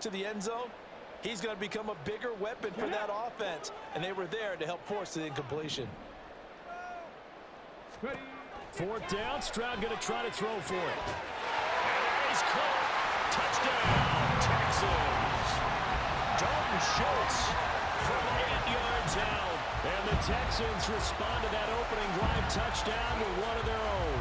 to the end zone, he's going to become a bigger weapon for that offense, and they were there to help force the incompletion. Fourth down, Stroud going to try to throw for it. And he's caught. Touchdown, Texans. Dalton Schultz from 8 yards out. And the Texans respond to that opening drive touchdown with one of their own.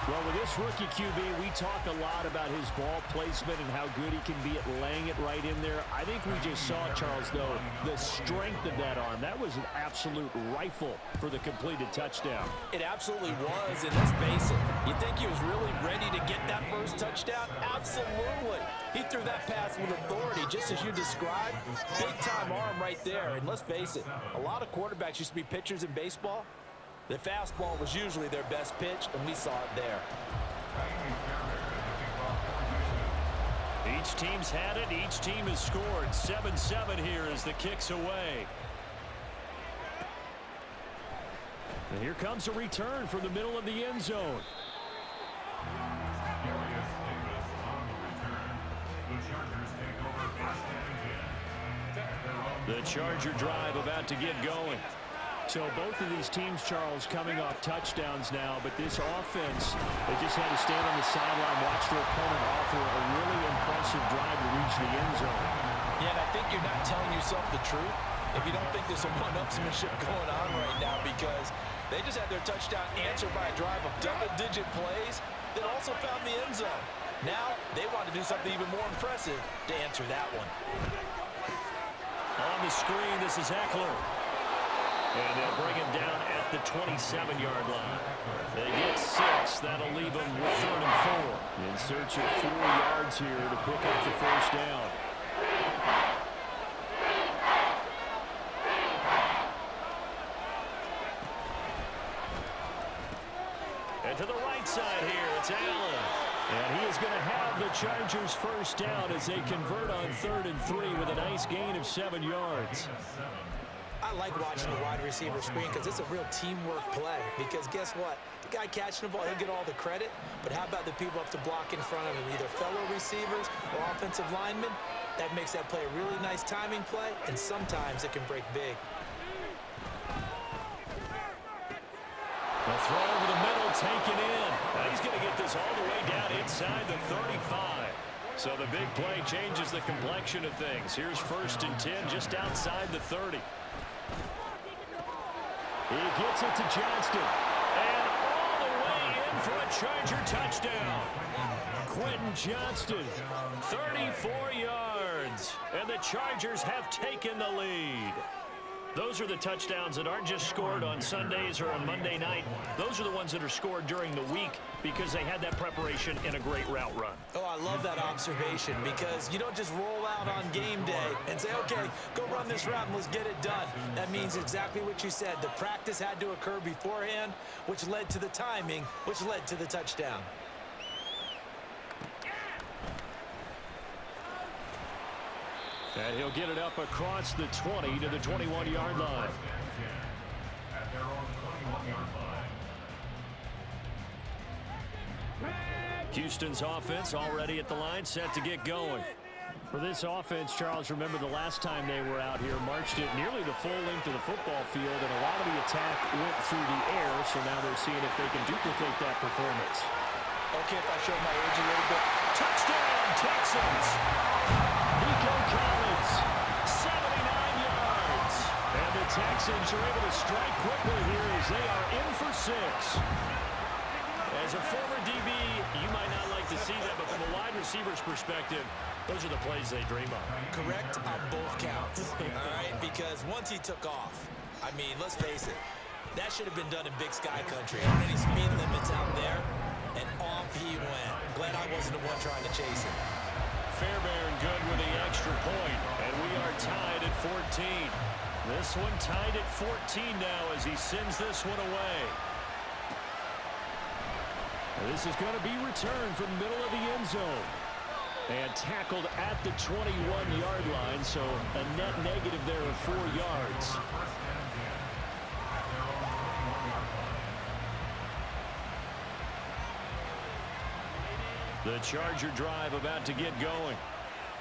Well, with this rookie QB, we talk a lot about his ball placement and how good he can be at laying it right in there. I think we just saw, Charles, though, the strength of that arm. That was an absolute rifle for the completed touchdown. It absolutely was, and let's face it, you think he was really ready to get that first touchdown? Absolutely. He threw that pass with authority, just as you described. Big-time arm right there, and let's face it, a lot of quarterbacks used to be pitchers in baseball. The fastball was usually their best pitch, and we saw it there. Each team's had it. Each team has scored. 7-7 here as the kick's away. And here comes a return from the middle of the end zone. The Charger drive about to get going. So both of these teams, Charles, coming off touchdowns now, but this offense, they just had to stand on the sideline, watch their opponent offer a really impressive drive to reach the end zone. Yeah, and I think you're not telling yourself the truth if you don't think there's some one-upsmanship going on right now, because they just had their touchdown answered by a drive of double-digit plays that also found the end zone. Now they want to do something even more impressive to answer that one. On the screen, this is Eckler. And they'll bring him down at the 27-yard line. They get 6. That'll leave them with 3rd and 4. In search of 4 yards here to pick up the first down. And to the right side here, it's Allen. And he is going to have the Chargers first down as they convert on 3rd and 3 with a nice gain of 7 yards. I like watching the wide receiver screen because it's a real teamwork play. Because guess what? The guy catching the ball, he'll get all the credit. But how about the people up to block in front of him, either fellow receivers or offensive linemen? That makes that play a really nice timing play, and sometimes it can break big. The throw over the middle, taken in. Now he's going to get this all the way down inside the 35. So the big play changes the complexion of things. Here's 1st and 10 just outside the 30. He gets it to Johnston. And all the way in for a Charger touchdown. Quentin Johnston, 34 yards. And the Chargers have taken the lead. Those are the touchdowns that aren't just scored on Sundays or on Monday night. Those are the ones that are scored during the week because they had that preparation in a great route run. Oh, I love that observation, because you don't just roll out on game day and say, okay, go run this route and let's get it done. That means exactly what you said. The practice had to occur beforehand, which led to the timing, which led to the touchdown. And he'll get it up across the 20 to the 21-yard line. Houston's offense already at the line, set to get going. For this offense, Charles, remember the last time they were out here, marched it nearly the full length of the football field, and a lot of the attack went through the air, so now they're seeing if they can duplicate that performance. Okay, if I show my age a little bit. Touchdown, Texans! Nico Collins, 79 yards. And the Texans are able to strike quickly here as they are in for 6. As a former DB, you might not like to see that, but from a wide receiver's perspective, those are the plays they dream of. Correct on both counts, all right? Because once he took off, I mean, let's face it, that should have been done in Big Sky Country. Already speed limits out there, and off he went. Glad I wasn't the one trying to chase him. Fairbairn good with the extra point, and we are tied at 14. This one tied at 14 now as he sends this one away. This is going to be returned from the middle of the end zone. And tackled at the 21-yard line, so a net negative there of 4 yards. The Charger drive about to get going.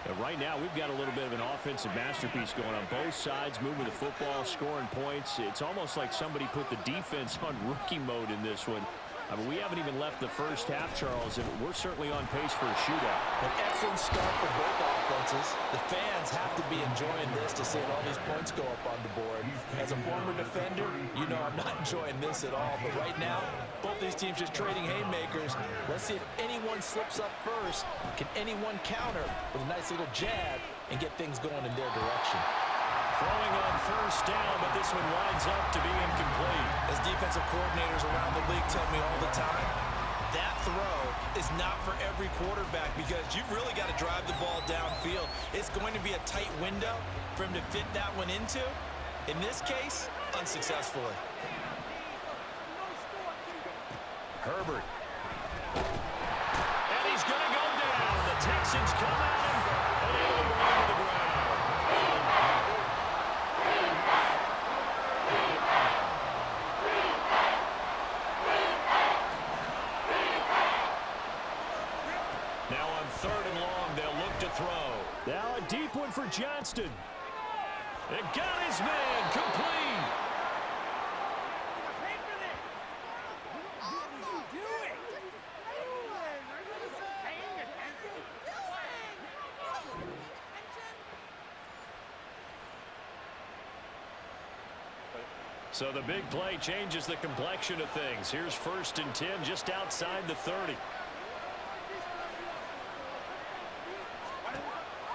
And right now, we've got a little bit of an offensive masterpiece going on both sides, moving the football, scoring points. It's almost like somebody put the defense on rookie mode in this one. I mean, we haven't even left the first half, Charles, and we're certainly on pace for a shootout. An excellent start for both offenses. The fans have to be enjoying this to see all these points go up on the board. As a former defender, you know I'm not enjoying this at all. But right now, both these teams just trading haymakers. Let's see if anyone slips up first. Can anyone counter with a nice little jab and get things going in their direction? Throwing on first down, but this one winds up to be incomplete. As defensive coordinators around the league tell me all the time, that throw is not for every quarterback because you've really got to drive the ball downfield. It's going to be a tight window for him to fit that one into. In this case, unsuccessfully. Herbert. And he's going to go down. The Texans come out and able to bring him to the ground. Now on 3rd and long, they'll look to throw. Now a deep one for Johnston. It got his man complete. So the big play changes the complexion of things. Here's 1st and 10 just outside the 30.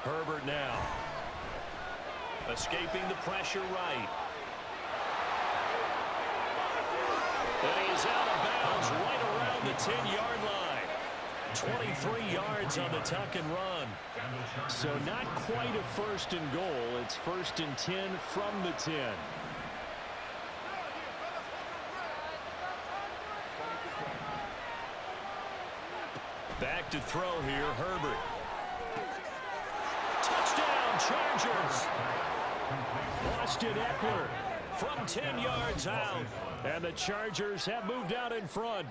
Herbert now. Escaping the pressure right. And he's out of bounds right around the 10-yard line. 23 yards on the tuck and run. So not quite a 1st and goal. It's 1st and 10 from the 10. Back to throw here, Herbert. Touchdown, Chargers. Austin Eckler from 10 yards out. And the Chargers have moved out in front.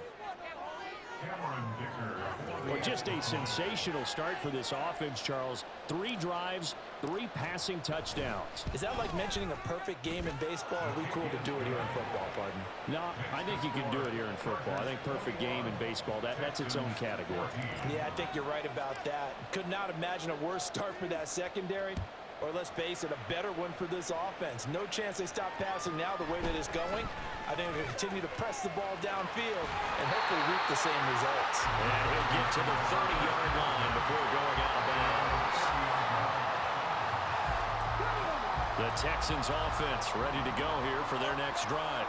Well, just a sensational start for this offense, Charles. 3 drives, 3 passing touchdowns. Is that like mentioning a perfect game in baseball? Or are we cool to do it here in football, pardon? No, I think you can do it here in football. I think perfect game in baseball, that's its own category. Yeah, I think you're right about that. Could not imagine a worse start for that secondary. Or let's face it, a better one for this offense. No chance they stop passing now the way that it's going. I think they'll continue to press the ball downfield and hopefully reap the same results. And he'll get to the 30-yard line before going out of bounds. The Texans offense ready to go here for their next drive.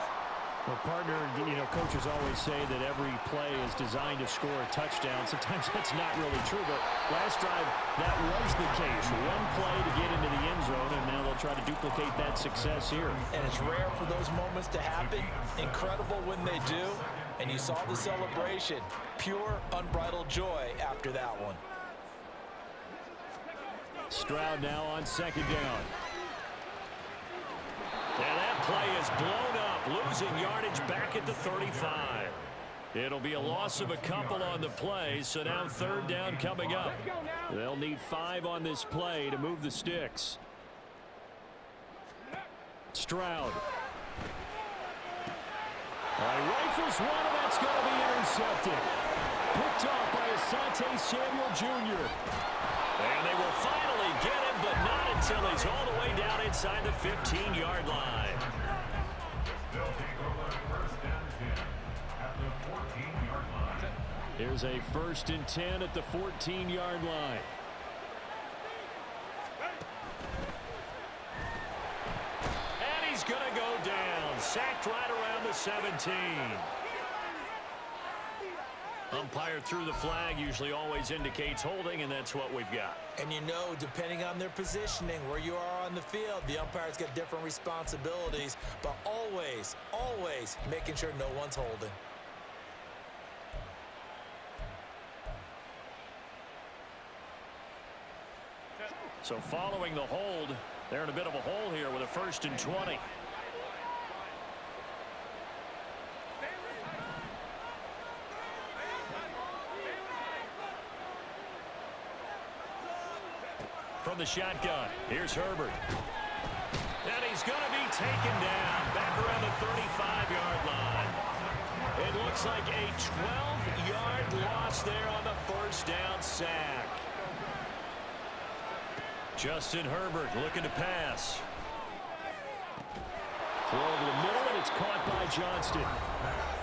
Well, partner, you know, coaches always say that every play is designed to score a touchdown. Sometimes that's not really true, but last drive, that was the case. One play to get into the end zone, and now they'll try to duplicate that success here. And it's rare for those moments to happen. Incredible when they do. And you saw the celebration. Pure, unbridled joy after that one. Stroud now on 2nd down. And that play is blown up, losing yardage back at the 35. It'll be a loss of a couple on the play, so now 3rd down coming up. They'll need 5 on this play to move the sticks. Stroud. Rifles one, and that's going to be intercepted. Picked off by Asante Samuel Jr. And they will finally get him, but not until he's all the way down inside the 15-yard line. Here's a 1st and 10 at the 14-yard line. And he's going to go down. Sacked right around the 17. Umpire threw the flag, usually always indicates holding, and that's what we've got. And you know, depending on their positioning, where you are on the field, the umpire's got different responsibilities, but always, always making sure no one's holding. So following the hold, they're in a bit of a hole here with a 1st and 20. from the shotgun. Here's Herbert. And he's going to be taken down back around the 35-yard line. It looks like a 12-yard loss there on the first down sack. Justin Herbert looking to pass. Throw over the middle, and it's caught by Johnston.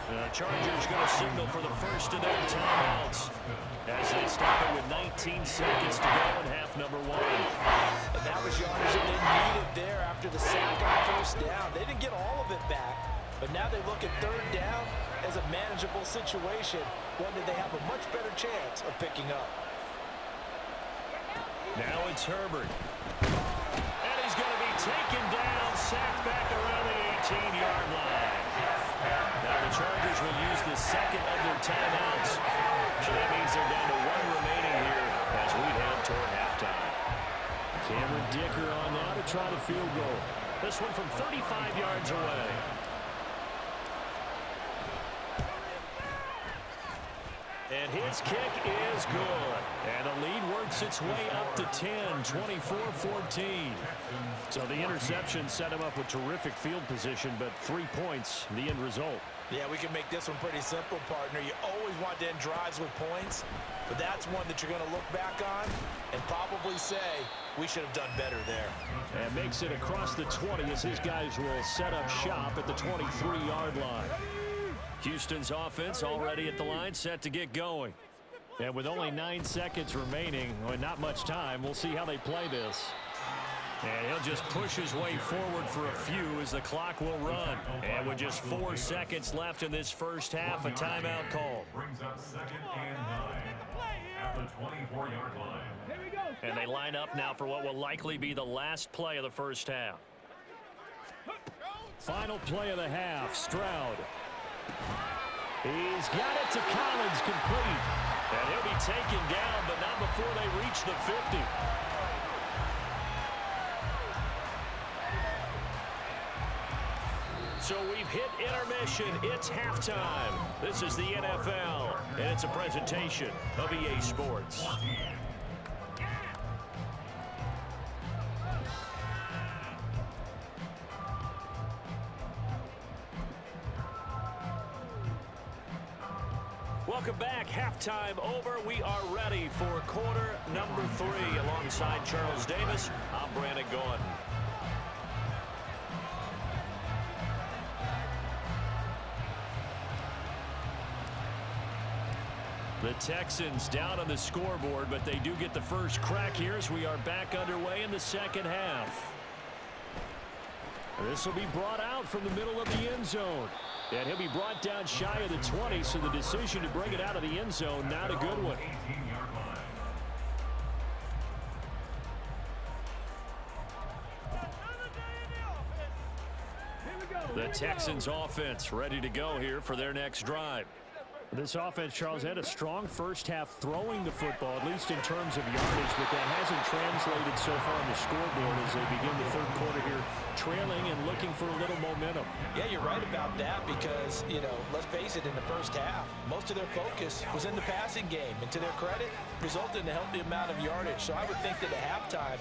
The Chargers going to signal for the first of their timeouts as they stop it with 19 seconds to go in half number one. And that was yardage that they needed there after the sack on first down. They didn't get all of it back, but now they look at third down as a manageable situation, one that they have a much better chance of picking up. Now it's Herbert. And he's going to be taken down, sacked back around the 18-yard line. Now the Chargers will use the second of their timeouts. So that means they're down to one remaining here as we head toward halftime. Cameron Dicker on now to try the field goal. This one from 35 yards away. And his kick is good. And the lead works its way up to 10, 24-14. So the interception set him up with terrific field position, but 3 points, the end result. Yeah, we can make this one pretty simple, partner. You always want to end drives with points, but that's one that you're going to look back on and probably say, we should have done better there. And makes it across the 20 as his guys will set up shop at the 23-yard line. Houston's offense already at the line, set to get going. And with only 9 seconds remaining, well, not much time, we'll see how they play this. And he'll just push his way forward for a few as the clock will run. And with just 4 seconds left in this first half, a timeout call. Brings up second and 9 at the 24-yard line. And they line up now for what will likely be the last play of the first half. Final play of the half, Stroud. He's got it to Collins, complete. And he'll be taken down, but not before they reach the 50. So we've hit intermission. It's halftime. This is the NFL, and it's a presentation of EA Sports. Welcome back. Halftime over. We are ready for quarter number 3. Alongside Charles Davis, I'm Brandon Gordon. The Texans down on the scoreboard, but they do get the first crack here as we are back underway in the second half. This will be brought out from the middle of the end zone. And he'll be brought down shy of the 20, so the decision to bring it out of the end zone, not a good one. The Texans offense ready to go here for their next drive. This offense, Charles, had a strong first half throwing the football, at least in terms of yardage, but that hasn't translated so far on the scoreboard as they begin the third quarter here, trailing and looking for a little momentum. Yeah, you're right about that because, you know, let's face it, in the first half, most of their focus was in the passing game. And to their credit, resulted in a healthy amount of yardage. So I would think that at halftime,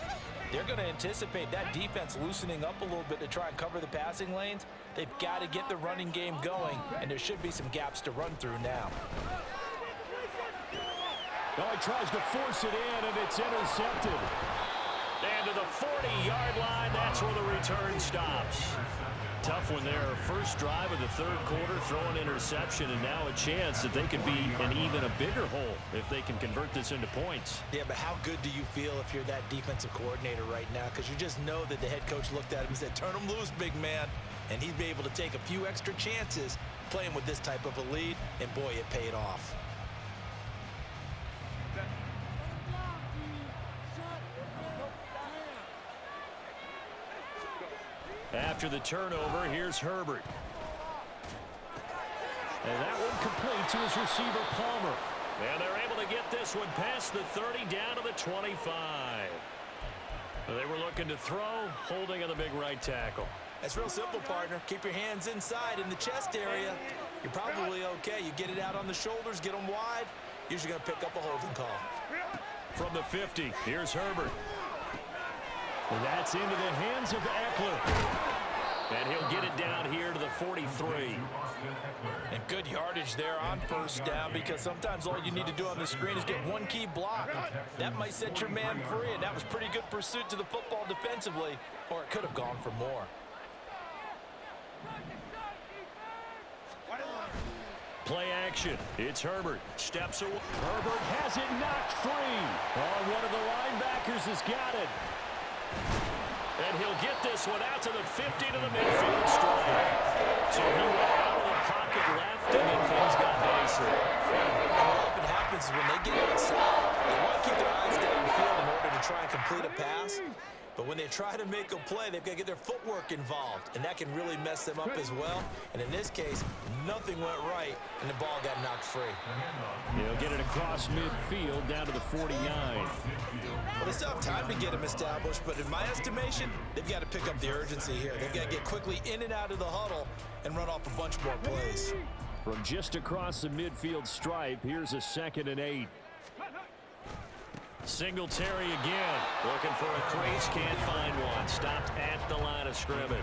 they're going to anticipate that defense loosening up a little bit to try and cover the passing lanes. They've got to get the running game going, and there should be some gaps to run through now. Oh, he tries to force it in, and it's intercepted. And to the 40-yard line, that's where the return stops. Tough one there. First drive of the third quarter, throw an interception, and now a chance that they could be in even a bigger hole if they can convert this into points. Yeah, but how good do you feel if you're that defensive coordinator right now? Because you just know that the head coach looked at him and said, turn him loose, big man. And he's been able to take a few extra chances playing with this type of a lead, and boy, it paid off. After the turnover, here's Herbert. And that one complete to his receiver, Palmer. And they're able to get this one past the 30 down to the 25. They were looking to throw, holding on the big right tackle. That's real simple, partner. Keep your hands inside in the chest area. You're probably okay. You get it out on the shoulders, get them wide. Usually going to pick up a holding call. From the 50, here's Herbert. That's into the hands of Eckler. And he'll get it down here to the 43. And good yardage there on first down, because sometimes all you need to do on the screen is get one key block. That might set your man free, and that was pretty good pursuit to the football defensively, or it could have gone for more. Play action. It's Herbert. Steps away. Herbert has it knocked free. Oh, one of the linebackers has got it. And he'll get this one out to the 50 to the midfield stripe. So he went out of the pocket left, and then things got nicer. What often happens is when they get outside, they want to keep their eyes downfield in order to try and complete a pass. But when they try to make a play, they've got to get their footwork involved, and that can really mess them up as well. And in this case, nothing went right, and the ball got knocked free. He'll get it across midfield down to the 49. Well, they still have time to get him established, but in my estimation, they've got to pick up the urgency here. They've got to get quickly in and out of the huddle and run off a bunch more plays. From just across the midfield stripe, here's a 2nd and 8. Singletary again, looking for a crease, can't find one. Stopped at the line of scrimmage.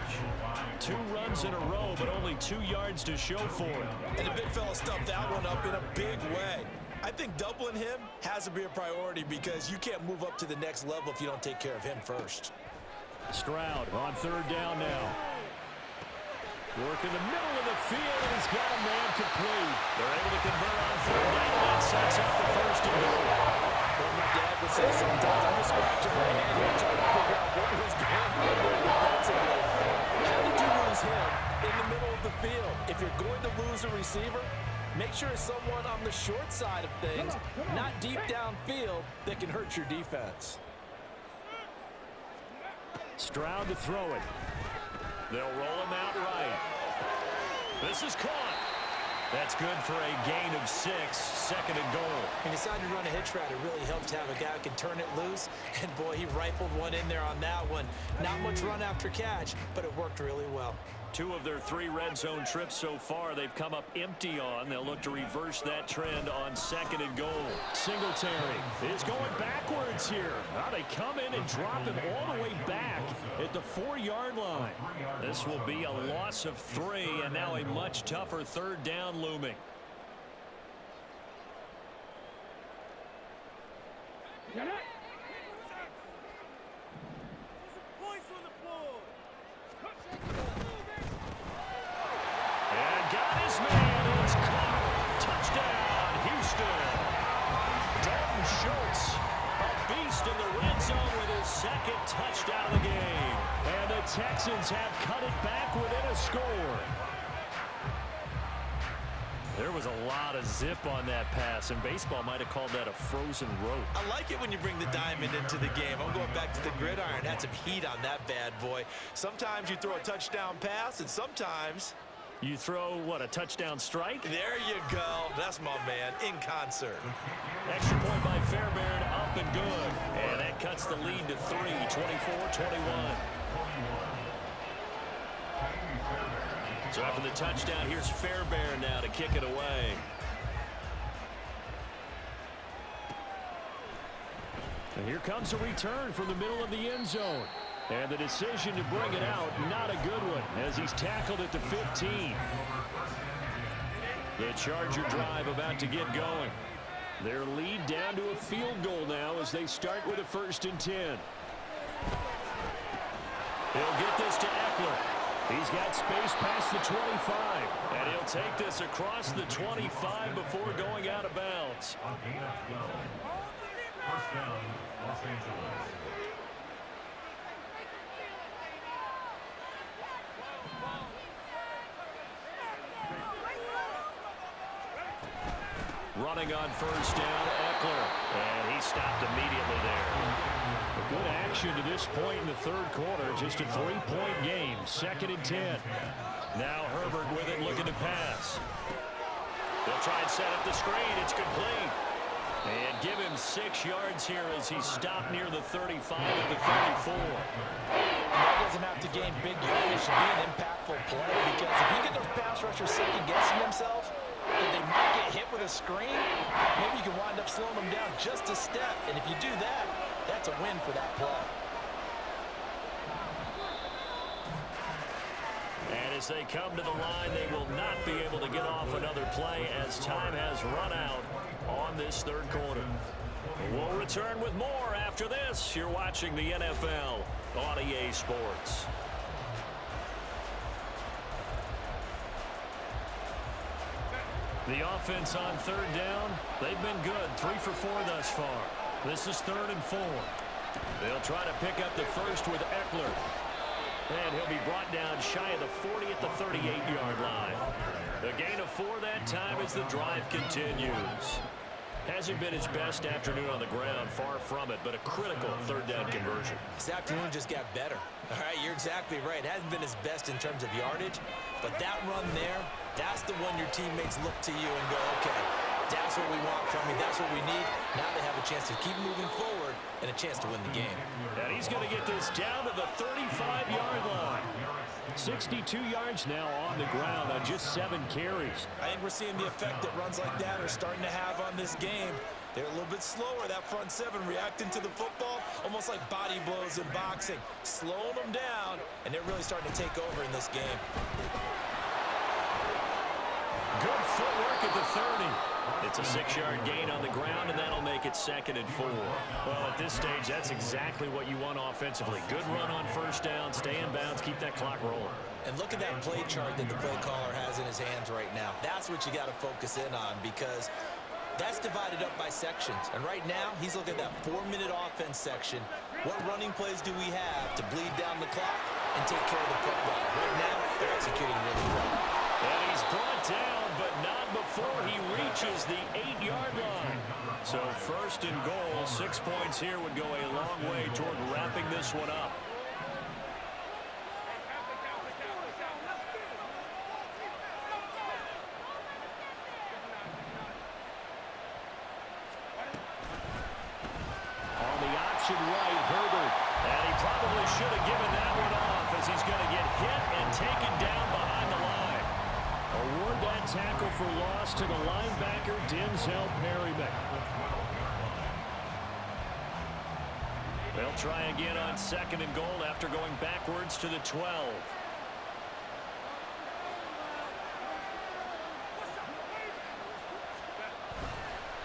2 runs in a row, but only 2 yards to show for it. And the big fella stuffed that one up in a big way. I think doubling him has to be a priority, because you can't move up to the next level if you don't take care of him first. Stroud on 3rd down now. Work in the middle of the field, and he's got a man complete. They're able to convert on 3rd down. That sets up the 1st and goal. Well, my dad would say sometimes, I'm just scratching my head here trying to figure out what was going on there defensively. How did you lose him in the middle of the field? If you're going to lose a receiver, make sure it's someone on the short side of things, not deep downfield, that can hurt your defense. Stroud to throw it. They'll roll him out right. This is caught. That's good for a gain of 6, 2nd and goal. He decided to run a hitch route. It really helped to have a guy who can turn it loose. And, boy, he rifled one in there on that one. Not much run after catch, but it worked really well. 2 of their 3 red zone trips so far they've come up empty on. They'll look to reverse that trend on 2nd and goal. Singletary is going backwards here. Now they come in and drop him all the way back at the 4-yard line. This will be a loss of 3, and now a much tougher 3rd down looming. Touchdown of the game. And the Texans have cut it back within a score. There was a lot of zip on that pass, and baseball might have called that a frozen rope. I like it when you bring the diamond into the game. I'm going back to the gridiron. Had some heat on that bad boy. Sometimes you throw a touchdown pass, and sometimes you throw, what, a touchdown strike? There you go. That's my man, in concert. Extra point by Fairbairn, up and good. And that cuts the lead to 3, 24-21. So after the touchdown, here's Fairbairn now to kick it away. And here comes a return from the middle of the end zone. And the decision to bring it out, not a good one, as he's tackled at the 15. The Charger drive about to get going. Their lead down to a field goal now as they start with a 1st and 10. He'll get this to Eckler. He's got space past the 25. And he'll take this across the 25 before going out of bounds. First down, Los Angeles. Running on 1st down, Eckler. And he stopped immediately there. Good action to this point in the 3rd quarter. Just a 3-point game. 2nd and 10. Now Herbert with it, looking to pass. They'll try and set up the screen. It's complete. And give him 6 yards here as he stopped near the 35 at the 34. That doesn't have to gain big yardage to be an impactful play, because if you get those pass rushers second-guessing themselves, and they might get hit with a screen, maybe you can wind up slowing them down just a step. And if you do that, that's a win for that play. As they come to the line, they will not be able to get off another play as time has run out on this third quarter. We'll return with more after this. You're watching the NFL on EA Sports. The offense on third down, they've been good. 3 for 4 thus far. This is 3rd and 4. They'll try to pick up the first with Eckler. And he'll be brought down shy of the 40 at the 38-yard line. The gain of 4 that time as the drive continues. Hasn't been his best afternoon on the ground, far from it, but a critical third down conversion. This afternoon just got better. All right, you're exactly right. Hasn't been his best in terms of yardage, but that run there, that's the one your teammates look to you and go, okay, that's what we want from you. That's what we need. Now they have a chance to keep moving forward and a chance to win the game. And he's going to get this down to the 35-yard line. 62 yards now on the ground on just 7 carries. I think we're seeing the effect that runs like that are starting to have on this game. They're a little bit slower, that front 7, reacting to the football, almost like body blows in boxing, slowing them down, and they're really starting to take over in this game. Good footwork at the 30. It's a 6-yard gain on the ground, and that'll make it 2nd and 4. Well, at this stage, that's exactly what you want offensively. Good run on first down, stay in bounds, keep that clock rolling. And look at that play chart that the play caller has in his hands right now. That's what you got to focus in on, because that's divided up by sections. And right now, he's looking at that 4-minute offense section. What running plays do we have to bleed down the clock and take care of the football? Right now, they're executing really well. And he's brought down, but not before he reaches the 8-yard line. So 1st and goal, 6 points here would go a long way toward wrapping this one up. On the option right, Herbert. And he probably should have given that one off, as he's going to get hit and taken down behind the line. Award that tackle for loss to the linebacker, Denzel Perryman. They'll try again on 2nd and goal after going backwards to the 12.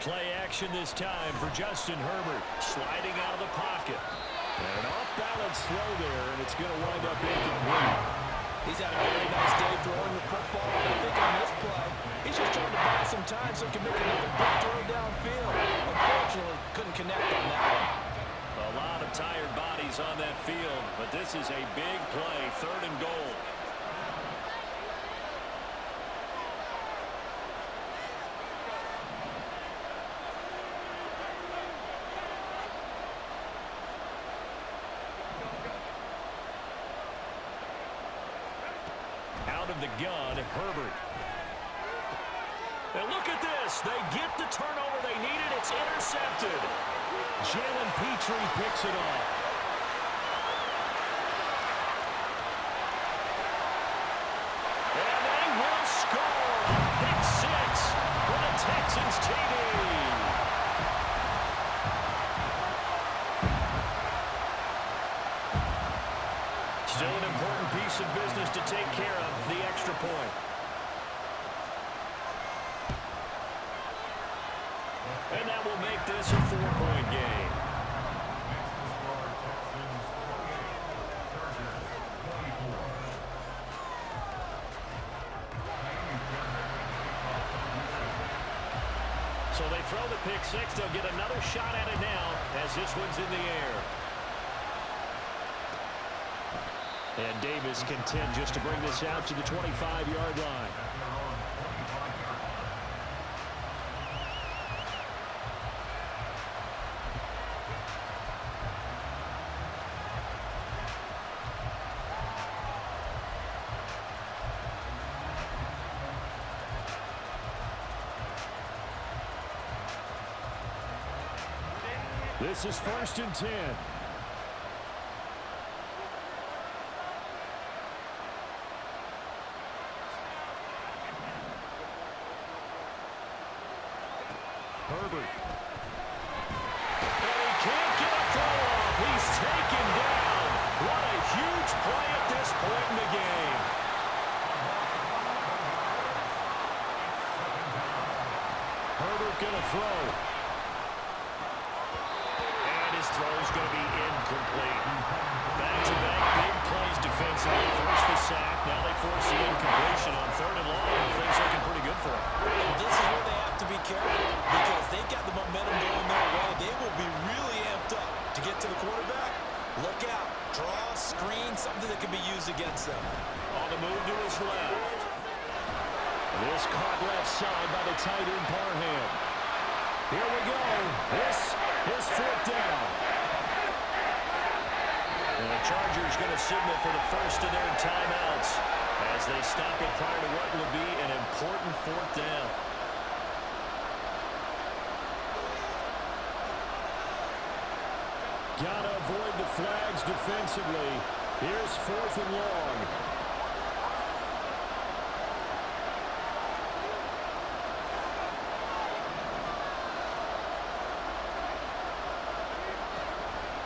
Play action this time for Justin Herbert, sliding out of the pocket. An off-balance throw there, and it's going to wind up incomplete. He's had a very nice day throwing the football. I think on this play, he's just trying to buy some time so he can make another big throw downfield. Unfortunately, couldn't connect on that one. A lot of tired bodies on that field, but this is a big play, 3rd and goal. Out of the gun, Herbert. And look at this. They get the turnover they needed. It's intercepted. Jalen Petrie picks it off. And they will score a pick 6 for the Texans TD. Still an important piece of business to take care of, the extra point. And that will make this a 4-point game. So they throw the pick 6. They'll get another shot at it now as this one's in the air. And Davis content just to bring this out to the 25-yard line. This is 1st and 10. Herbert. And he can't get a throw off. He's taken down. What a huge play at this point in the game. Herbert going to throw. And his throw is going to be incomplete. Back-to-back big plays defensively. First the sack. Now they force the incompletion on 3rd and long. Things looking pretty good for them. And this is where they have to be careful because they've got the momentum going their way. They will be really amped up to get to the quarterback. Look out. Draw, screen, something that can be used against them. On the move to his left. This caught left side by the tight end Parham. Here we go. This is 4th down. And the Chargers going to signal for the first of their timeouts as they stop it prior to what will be an important 4th down. Gotta avoid the flags defensively. Here's 4th and long.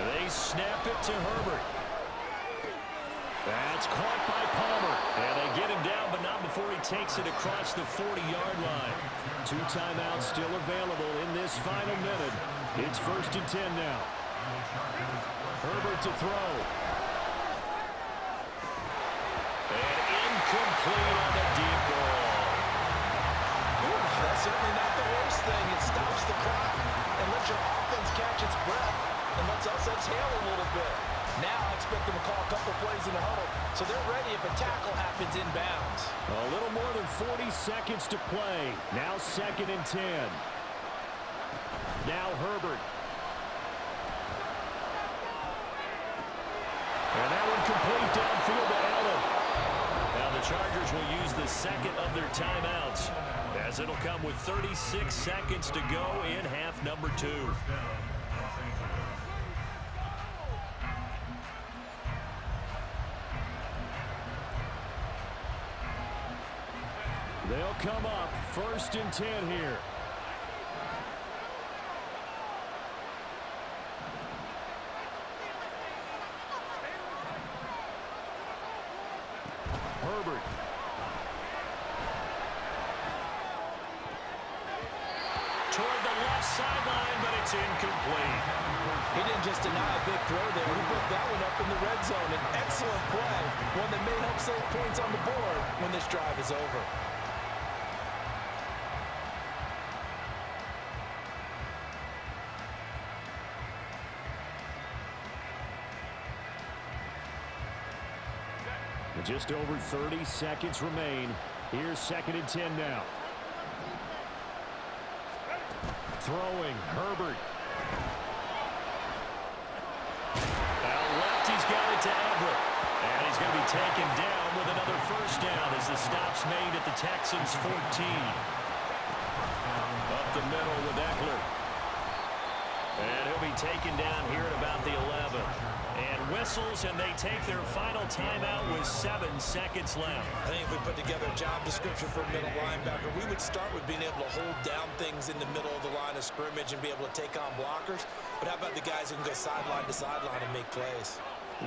They snap it to Herbert. That's caught by Palmer. And they get him down, but not before he takes it across the 40-yard line. 2 timeouts still available in this final minute. It's 1st and 10 now. Herbert to throw. And incomplete on the deep ball. That's certainly not the worst thing. It stops the clock and lets your offense catch its breath and lets us exhale a little bit. Now I expect them to call a couple plays in the huddle, so they're ready if a tackle happens inbounds. A little more than 40 seconds to play. Now 2nd and 10. Now Herbert. And that one complete downfield to Allen. Now the Chargers will use the second of their timeouts as it'll come with 36 seconds to go in half number 2. They'll come up 1st and 10 here. Herbert. Toward the left sideline, but it's incomplete. He didn't just deny a big throw there. He put that one up in the red zone. An excellent play, one that may help save points on the board when this drive is over. Just over 30 seconds remain. Here's 2nd and 10 now. Throwing, Herbert. Now left, he's got it to Everett. And he's going to be taken down with another 1st down as the stop's made at the Texans' 14. Up the middle with Eckler. And he'll be taken down here at about the 11. And whistles, and they take their final timeout with 7 seconds left. I think if we put together a job description for a middle linebacker, we would start with being able to hold down things in the middle of the line of scrimmage and be able to take on blockers. But how about the guys who can go sideline to sideline and make plays?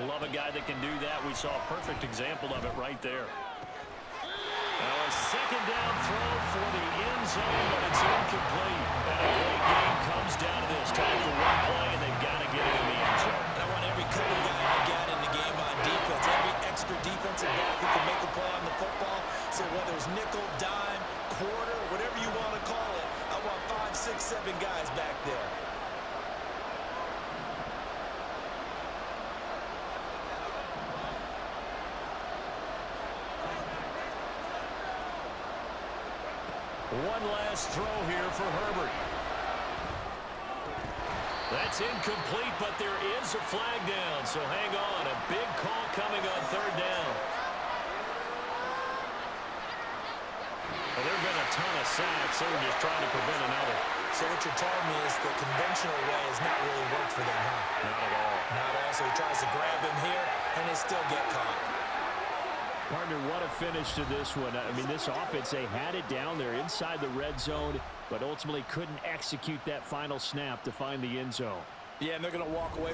Love a guy that can do that. We saw a perfect example of it right there. Now a 2nd down throw for the end zone, but it's incomplete. And a great game comes down to this. Time for one play, and they've got to get it in the end zone. And I want every cover guy I've got in the game on defense, every extra defensive back who can make a play on the football. So whether it's nickel, dime, quarter, whatever you want to call it, I want 5, 6, 7 guys back there. One last throw here for Herbert. That's incomplete, but there is a flag down, so hang on. A big call coming on 3rd down. Well, there have been a ton of sacks. They're just trying to prevent another. So what you're telling me is the conventional way has not really worked for them, huh? Not at all. Not at all. So he tries to grab him here, and they still get caught. Partner, what a finish to this one. I mean, this offense, they had it down there inside the red zone, but ultimately couldn't execute that final snap to find the end zone. Yeah, and they're going to walk away